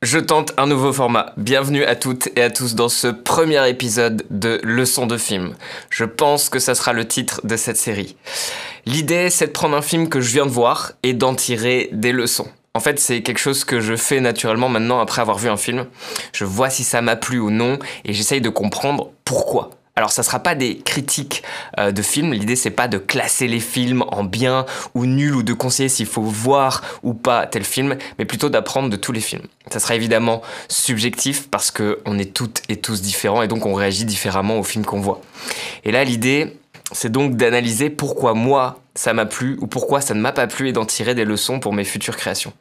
Je tente un nouveau format. Bienvenue à toutes et à tous dans ce premier épisode de Leçons de film. Je pense que ça sera le titre de cette série. L'idée, c'est de prendre un film que je viens de voir et d'en tirer des leçons. En fait, c'est quelque chose que je fais naturellement maintenant après avoir vu un film. Je vois si ça m'a plu ou non et j'essaye de comprendre pourquoi. Alors ça sera pas des critiques de films, l'idée c'est pas de classer les films en bien ou nul ou de conseiller s'il faut voir ou pas tel film, mais plutôt d'apprendre de tous les films. Ça sera évidemment subjectif parce qu'on est toutes et tous différents et donc on réagit différemment aux films qu'on voit. Et là l'idée c'est donc d'analyser pourquoi moi ça m'a plu ou pourquoi ça ne m'a pas plu et d'en tirer des leçons pour mes futures créations.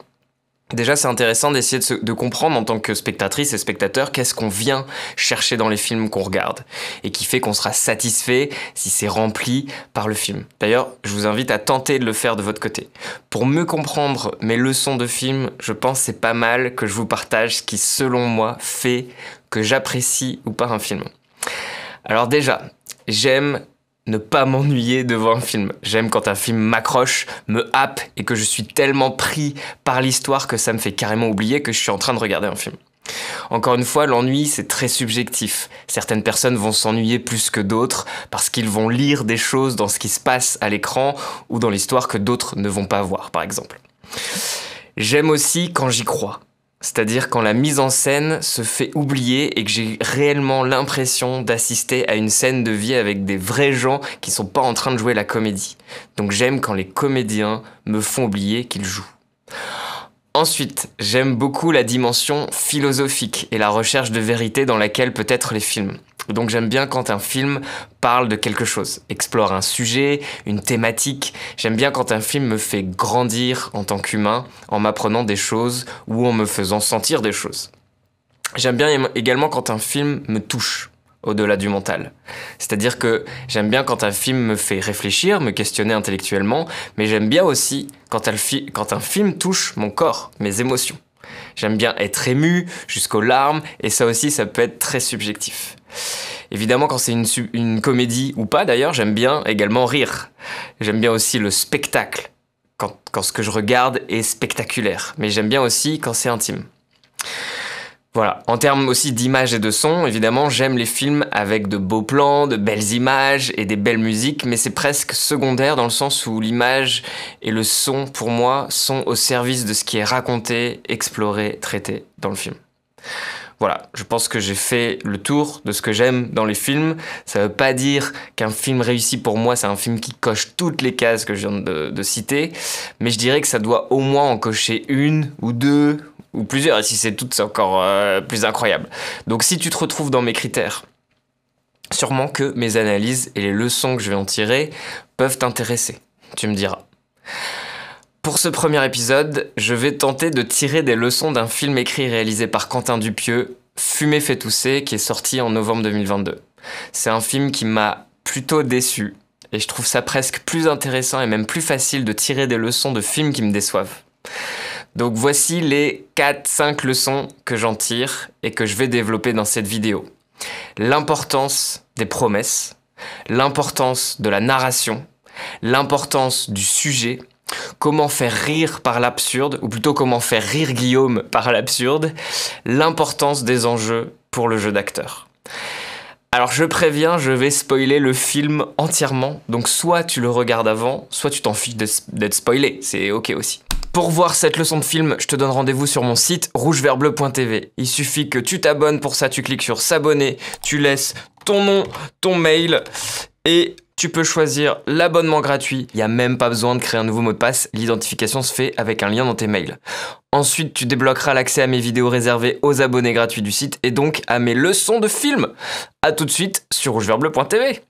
Déjà, c'est intéressant d'essayer de comprendre en tant que spectatrice et spectateur qu'est-ce qu'on vient chercher dans les films qu'on regarde et qui fait qu'on sera satisfait si c'est rempli par le film. D'ailleurs, je vous invite à tenter de le faire de votre côté. Pour mieux comprendre mes leçons de film, je pense que c'est pas mal que je vous partage ce qui, selon moi, fait que j'apprécie ou pas un film. Alors déjà, j'aime ne pas m'ennuyer devant un film. J'aime quand un film m'accroche, me happe et que je suis tellement pris par l'histoire que ça me fait carrément oublier que je suis en train de regarder un film. Encore une fois, l'ennui, c'est très subjectif. Certaines personnes vont s'ennuyer plus que d'autres parce qu'ils vont lire des choses dans ce qui se passe à l'écran ou dans l'histoire que d'autres ne vont pas voir, par exemple. J'aime aussi quand j'y crois. C'est-à-dire quand la mise en scène se fait oublier et que j'ai réellement l'impression d'assister à une scène de vie avec des vrais gens qui sont pas en train de jouer la comédie. Donc j'aime quand les comédiens me font oublier qu'ils jouent. Ensuite, j'aime beaucoup la dimension philosophique et la recherche de vérité dans laquelle peut être les films. Donc j'aime bien quand un film parle de quelque chose, explore un sujet, une thématique. J'aime bien quand un film me fait grandir en tant qu'humain en m'apprenant des choses ou en me faisant sentir des choses. J'aime bien également quand un film me touche au-delà du mental. C'est-à-dire que j'aime bien quand un film me fait réfléchir, me questionner intellectuellement, mais j'aime bien aussi quand un film touche mon corps, mes émotions. J'aime bien être ému jusqu'aux larmes et ça aussi, ça peut être très subjectif. Évidemment, quand c'est une comédie ou pas d'ailleurs, j'aime bien également rire. J'aime bien aussi le spectacle, quand ce que je regarde est spectaculaire. Mais j'aime bien aussi quand c'est intime. Voilà, en termes aussi d'image et de son, évidemment, j'aime les films avec de beaux plans, de belles images et des belles musiques, mais c'est presque secondaire dans le sens où l'image et le son, pour moi, sont au service de ce qui est raconté, exploré, traité dans le film. Voilà, je pense que j'ai fait le tour de ce que j'aime dans les films. Ça veut pas dire qu'un film réussi pour moi, c'est un film qui coche toutes les cases que je viens de citer, mais je dirais que ça doit au moins en cocher une ou deux ou plusieurs, et si c'est toutes, c'est encore plus incroyable. Donc si tu te retrouves dans mes critères, sûrement que mes analyses et les leçons que je vais en tirer peuvent t'intéresser, tu me diras. Pour ce premier épisode, je vais tenter de tirer des leçons d'un film écrit et réalisé par Quentin Dupieux, Fumer fait tousser, qui est sorti en novembre 2022. C'est un film qui m'a plutôt déçu, et je trouve ça presque plus intéressant et même plus facile de tirer des leçons de films qui me déçoivent. Donc voici les 4-5 leçons que j'en tire et que je vais développer dans cette vidéo. L'importance des promesses, l'importance de la narration, l'importance du sujet, comment faire rire par l'absurde, ou plutôt comment faire rire Guillaume par l'absurde, l'importance des enjeux pour le jeu d'acteur. Alors je préviens, je vais spoiler le film entièrement, donc soit tu le regardes avant, soit tu t'en fiches d'être spoilé, c'est ok aussi. Pour voir cette leçon de film, je te donne rendez-vous sur mon site rougevertbleu.tv. Il suffit que tu t'abonnes, pour ça tu cliques sur s'abonner, tu laisses ton nom, ton mail et tu peux choisir l'abonnement gratuit. Il n'y a même pas besoin de créer un nouveau mot de passe, l'identification se fait avec un lien dans tes mails. Ensuite, tu débloqueras l'accès à mes vidéos réservées aux abonnés gratuits du site et donc à mes leçons de film. A tout de suite sur rougevertbleu.tv.